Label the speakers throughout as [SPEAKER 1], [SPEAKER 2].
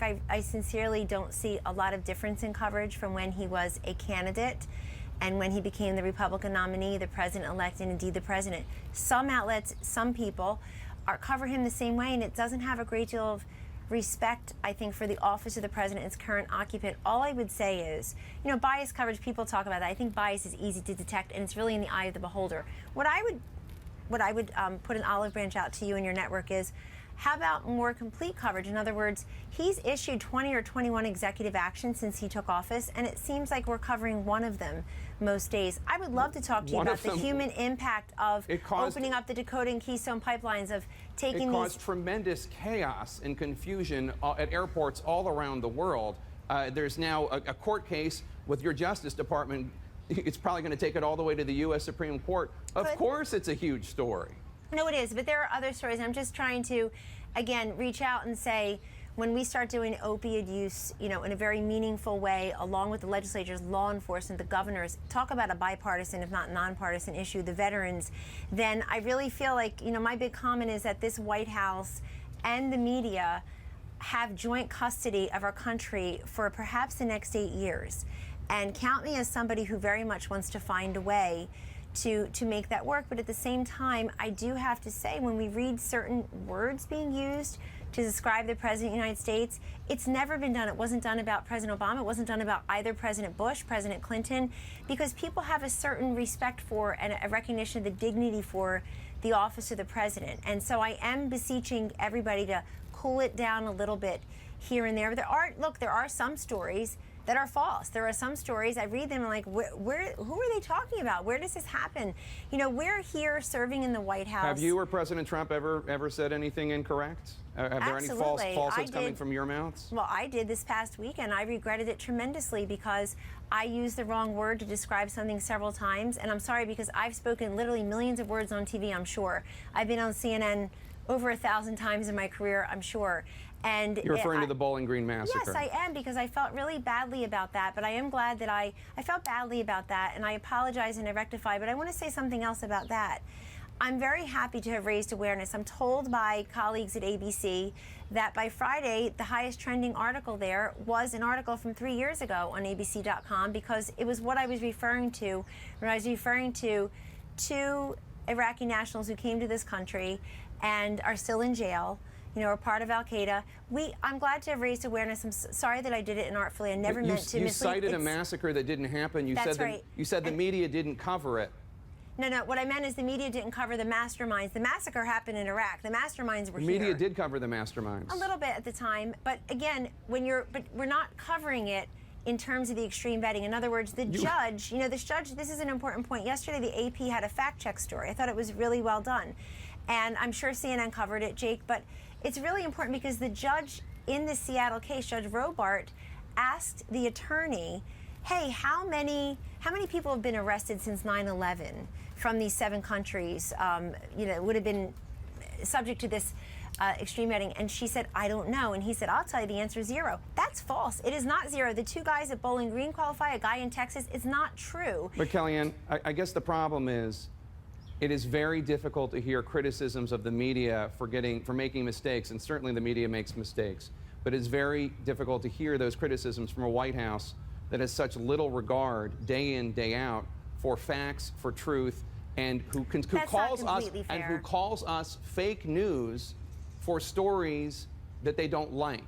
[SPEAKER 1] I sincerely don't see a lot of difference in coverage from when he was a candidate and when he became the Republican nominee, the president-elect, and indeed the president. Some outlets, some people cover him the same way, and it doesn't have a great deal of respect, I think, for the office of the president, its current occupant. All I would say is, bias coverage, people talk about that. I think bias is easy to detect, and it's really in the eye of the beholder. What I would put an olive branch out to you and your network is, how about more complete coverage? In other words, he's issued 20 or 21 executive actions since he took office, and it seems like we're covering one of them most days. I would love to talk to you about the human impact of opening up the Dakota and Keystone pipelines, of taking these...
[SPEAKER 2] It caused tremendous chaos and confusion at airports all around the world. There's now a court case with your Justice Department. It's probably going to take it all the way to the U.S. Supreme Court. Of course it's a huge story.
[SPEAKER 1] No, it is, but there are other stories. I'm just trying to, again, reach out and say, when we start doing opioid use, in a very meaningful way, along with the legislatures, law enforcement, the governors, talk about a bipartisan, if not nonpartisan issue, the veterans, then I really feel like, my big comment is that this White House and the media have joint custody of our country for perhaps the next 8 years. And count me as somebody who very much wants to find a way to make that work. But at the same time, I do have to say, when we read certain words being used to describe the President of the United States, it's never been done. It wasn't done about President Obama. It wasn't done about either President Bush, President Clinton, because people have a certain respect for and a recognition of the dignity for the office of the president. And so I am beseeching everybody to cool it down a little bit here and there. There are some stories that are false. There are some stories, I read them and I'm like, who are they talking about? Where does this happen? We're here serving in the White House.
[SPEAKER 2] Have you or President Trump ever said anything incorrect? Have there any falsehoods coming from your mouths?
[SPEAKER 1] Well, I did this past week, and I regretted it tremendously because I used the wrong word to describe something several times. And I'm sorry, because I've spoken literally millions of words on TV, I'm sure. I've been on CNN over 1,000 times in my career, I'm sure. And
[SPEAKER 2] you're referring to the Bowling Green massacre.
[SPEAKER 1] Yes, I am, because I felt really badly about that. But I am glad that I felt badly about that, and I apologize and I rectify. But I want to say something else about that. I'm very happy to have raised awareness. I'm told by colleagues at ABC that by Friday, the highest trending article there was an article from 3 years ago on ABC.com, because it was what I was referring to when I was referring to two Iraqi nationals who came to this country and are still in jail, are part of Al-Qaeda. I'm glad to have raised awareness. I'm sorry that I did it inartfully. I never meant to mislead.
[SPEAKER 2] You cited a massacre that didn't happen. You said the media didn't cover it.
[SPEAKER 1] No, what I meant is the media didn't cover the masterminds. The massacre happened in Iraq. The masterminds were here.
[SPEAKER 2] The media did cover the masterminds.
[SPEAKER 1] A little bit at the time, but again, but we're not covering it in terms of the extreme vetting. In other words, the judge, this is an important point. Yesterday, the AP had a fact-check story. I thought it was really well done. And I'm sure CNN covered it, Jake, but it's really important because the judge in the Seattle case, Judge Robart, asked the attorney, hey, how many people have been arrested since 9/11 from these 7 countries, would have been subject to this extreme vetting? And she said, I don't know. And he said, I'll tell you the answer is 0. That's false. It is not 0. The 2 guys at Bowling Green qualify, a guy in Texas. It's not true.
[SPEAKER 2] But Kellyanne, I guess the problem is, it is very difficult to hear criticisms of the media for making mistakes, and certainly the media makes mistakes. But it's very difficult to hear those criticisms from a White House that has such little regard, day in, day out, for facts, for truth, and who calls us fake news for stories that they don't like.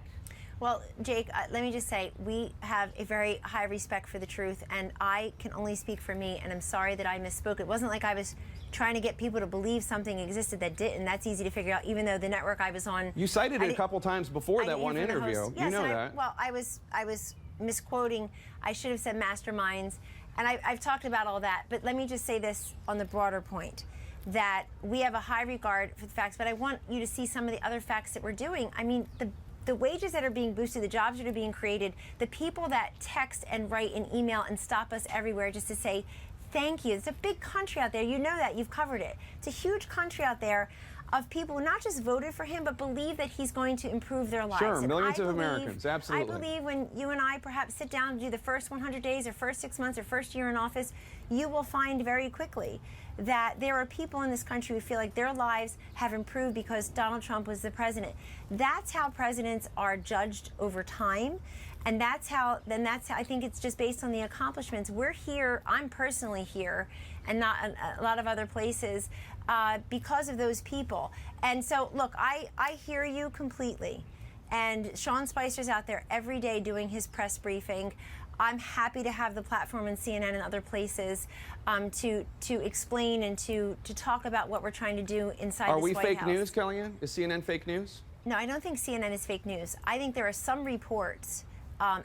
[SPEAKER 1] Well, Jake, let me just say, we have a very high respect for the truth, and I can only speak for me, and I'm sorry that I misspoke. It wasn't like I was trying to get people to believe something existed that didn't. That's easy to figure out, even though the network I was on...
[SPEAKER 2] You cited it a couple times before that one interview.
[SPEAKER 1] Yes,
[SPEAKER 2] you know that.
[SPEAKER 1] Well, I was misquoting. I should have said masterminds, and I've talked about all that. But let me just say this on the broader point, that we have a high regard for the facts, but I want you to see some of the other facts that we're doing. I mean, the wages that are being boosted, the jobs that are being created, the people that text and write and email and stop us everywhere just to say thank you. It's a big country out there. You know that. You've covered it. It's a huge country out there of people who not just voted for him, but believe that he's going to improve their lives.
[SPEAKER 2] Sure,
[SPEAKER 1] And
[SPEAKER 2] millions
[SPEAKER 1] I
[SPEAKER 2] of
[SPEAKER 1] believe-
[SPEAKER 2] Americans, absolutely.
[SPEAKER 1] I believe when you and I perhaps sit down and do the first 100 days or first 6 months or first year in office, you will find very quickly that there are people in this country who feel like their lives have improved because Donald Trump was the president. That's how presidents are judged over time. And that's how I think it's just based on the accomplishments. We're here, I'm personally here, and not a lot of other places, because of those people. And so, look, I hear you completely. And Sean Spicer's out there every day doing his press briefing. I'm happy to have the platform in CNN and other places to explain and to talk about what we're trying to do inside
[SPEAKER 2] Are
[SPEAKER 1] this
[SPEAKER 2] we
[SPEAKER 1] White
[SPEAKER 2] fake
[SPEAKER 1] House.
[SPEAKER 2] news, Kellyanne? Is CNN fake news?
[SPEAKER 1] No, I don't think CNN is fake news. I think there are some reports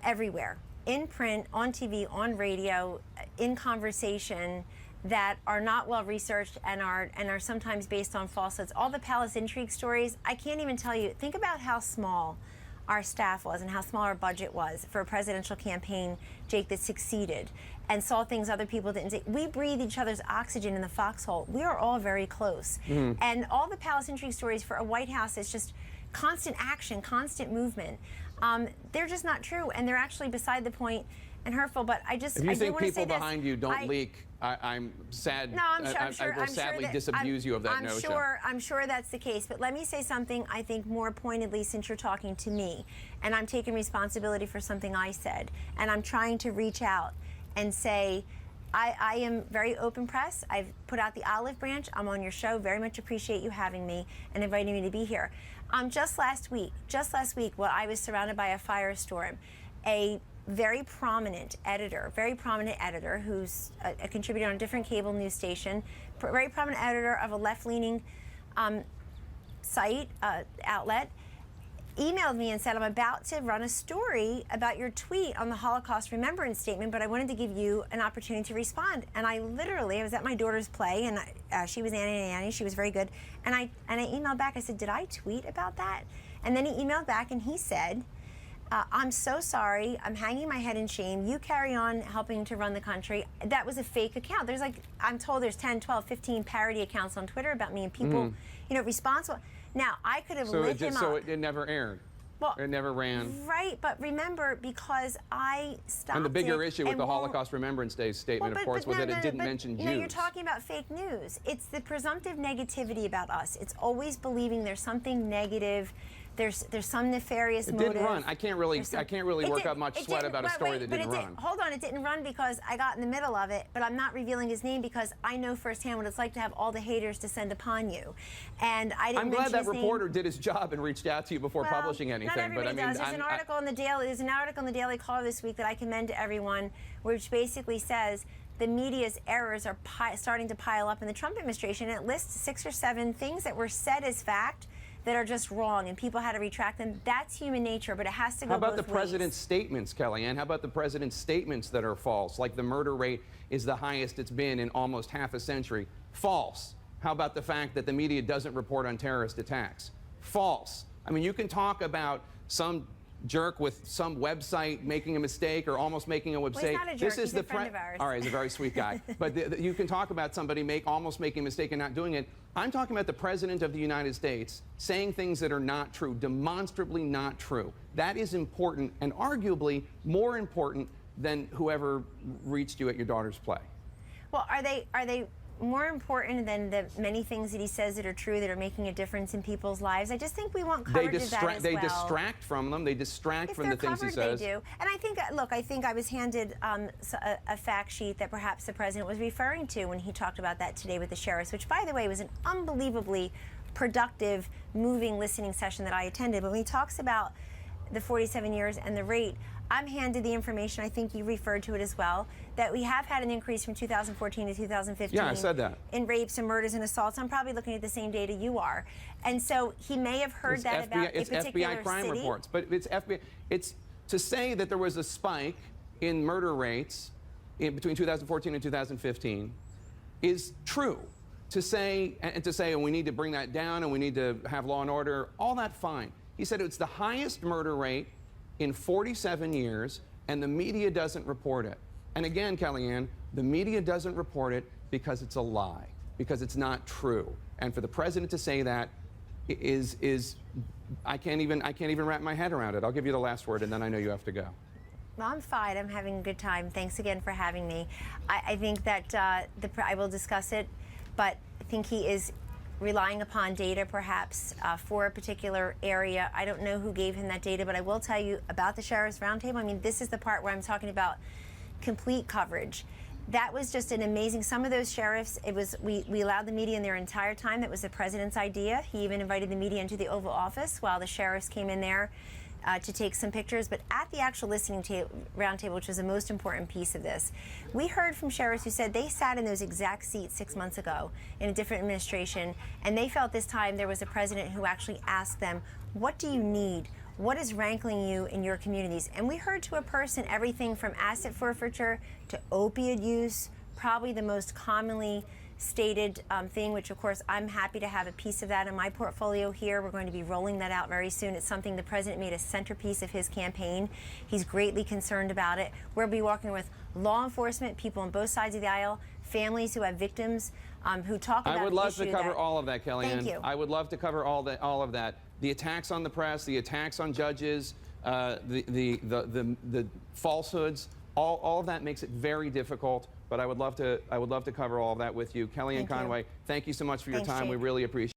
[SPEAKER 1] everywhere, in print, on TV, on radio, in conversation, that are not well researched and are sometimes based on falsehoods. All the palace intrigue stories, I can't even tell you. Think about how small our staff was and how small our budget was for a presidential campaign, Jake, that succeeded and saw things other people didn't see. We breathe each other's oxygen in the foxhole. We are all very close. And all the palace intrigue stories for a White House is just constant action, constant movement. They're just not true, and they're actually beside the point and hurtful. But
[SPEAKER 2] If you think people behind you don't leak, I'm sad.
[SPEAKER 1] No, I'm sure.
[SPEAKER 2] I will sadly disabuse you of that notion.
[SPEAKER 1] I'm sure that's the case. But let me say something I think more pointedly, since you're talking to me, and I'm taking responsibility for something I said, and I'm trying to reach out and say, I am very open press. I've put out the olive branch. I'm on your show. Very much appreciate you having me and inviting me to be here. Just last week, while I was surrounded by a firestorm, a very prominent editor who's a contributor on a different cable news station, very prominent editor of a left-leaning site, outlet, emailed me and said, I'm about to run a story about your tweet on the Holocaust Remembrance Statement, but I wanted to give you an opportunity to respond. And I was at my daughter's play, and she was Annie, she was very good. And I emailed back, I said, did I tweet about that? And then he emailed back and he said, I'm so sorry, I'm hanging my head in shame. You carry on helping to run the country. That was a fake account. There's I'm told there's 10, 12, 15 parody accounts on Twitter about me and people, responsible. Now, I could have lit him up.
[SPEAKER 2] So it never aired.
[SPEAKER 1] Well,
[SPEAKER 2] it never ran.
[SPEAKER 1] Right, but remember, because I stopped
[SPEAKER 2] And the bigger issue with the
[SPEAKER 1] won't-
[SPEAKER 2] Holocaust Remembrance Day statement, of course, was that it didn't mention Jews.
[SPEAKER 1] No, you're talking about fake news. It's the presumptive negativity about us. It's always believing there's something negative. There's some nefarious motive.
[SPEAKER 2] It didn't run. I can't really work up much sweat about a story that didn't run.
[SPEAKER 1] Hold on, it didn't run because I got in the middle of it, but I'm not revealing his name because I know firsthand what it's like to have all the haters descend upon you. And I didn't
[SPEAKER 2] I'm glad
[SPEAKER 1] mention
[SPEAKER 2] that
[SPEAKER 1] his name.
[SPEAKER 2] reporter did his job and reached out to you before publishing anything.
[SPEAKER 1] Not everybody does. There's an article in the Daily Caller this week that I commend to everyone, which basically says the media's errors are starting to pile up in the Trump administration. And it lists 6 or 7 things that were said as fact that are just wrong, and people had to retract them. That's human nature, but it has to go both ways.
[SPEAKER 2] How about the president's statements, Kellyanne? How about the president's statements that are false, like the murder rate is the highest it's been in almost half a century? False. How about the fact that the media doesn't report on terrorist attacks? False. I mean, you can talk about some jerk with some website making a mistake or almost making a mistake.
[SPEAKER 1] Well, he's not a jerk. He's a friend of ours.
[SPEAKER 2] All right, he's a very sweet guy. But you can talk about somebody almost making a mistake and not doing it. I'm talking about the President of the United States saying things that are not true, demonstrably not true. That is important, and arguably more important than whoever reached you at your daughter's play.
[SPEAKER 1] Well, are they more important than the many things that he says that are true that are making a difference in people's lives? I just think we want coverage of that as well.
[SPEAKER 2] They distract from them. They distract from the things he says.
[SPEAKER 1] If they're covered, they do. And I think, look, I was handed a fact sheet that perhaps the president was referring to when he talked about that today with the sheriffs, which, by the way, was an unbelievably productive, moving listening session that I attended. But when he talks about the 47 years and the rate, I'm handed the information, I think you referred to it as well, that we have had an increase from 2014 to 2015.
[SPEAKER 2] Yeah, I said that.
[SPEAKER 1] In rapes and murders and assaults. I'm probably looking at the same data you are. And so he may have heard about a particular
[SPEAKER 2] FBI crime
[SPEAKER 1] city.
[SPEAKER 2] reports. But it's FBI. It's to say that there was a spike in murder rates between 2014 and 2015 is true. To say we need to bring that down and we need to have law and order, all that fine. He said it's the highest murder rate in 47 years, and the media doesn't report it. And again, Kellyanne, the media doesn't report it because it's a lie, because it's not true. And for the president to say that, is I can't even wrap my head around it. I'll give you the last word, and then I know you have to go.
[SPEAKER 1] Well, I'm fine. I'm having a good time. Thanks again for having me. I think that I will discuss it, but I think he is relying upon data perhaps for a particular area. I don't know who gave him that data, but I will tell you about the Sheriff's Roundtable. I mean, this is the part where I'm talking about complete coverage. That was just an amazing, some of those sheriffs, we allowed the media in their entire time. That was the president's idea. He even invited the media into the Oval Office while the sheriffs came in there to take some pictures. But at the actual listening roundtable, which was the most important piece of this, we heard from sheriffs who said they sat in those exact seats 6 months ago in a different administration, and they felt this time there was a president who actually asked them, what do you need? What is rankling you in your communities? And we heard to a person everything from asset forfeiture to opioid use, probably the most commonly stated thing, which of course I'm happy to have a piece of that in my portfolio here. We're going to be rolling that out very soon. It's something the president made a centerpiece of his campaign. He's greatly concerned about it. We'll be working with law enforcement, people on both sides of the aisle, families who have victims who talk about
[SPEAKER 2] I would love to cover all of that, Kellyanne.
[SPEAKER 1] Thank you.
[SPEAKER 2] I would love to cover all of that. The attacks on the press, the attacks on judges, the falsehoods, all of that makes it very difficult. But I would love to cover all of that with you, Kellyanne Conway. Thank you so much for your time.
[SPEAKER 1] Jake.
[SPEAKER 2] We really appreciate it.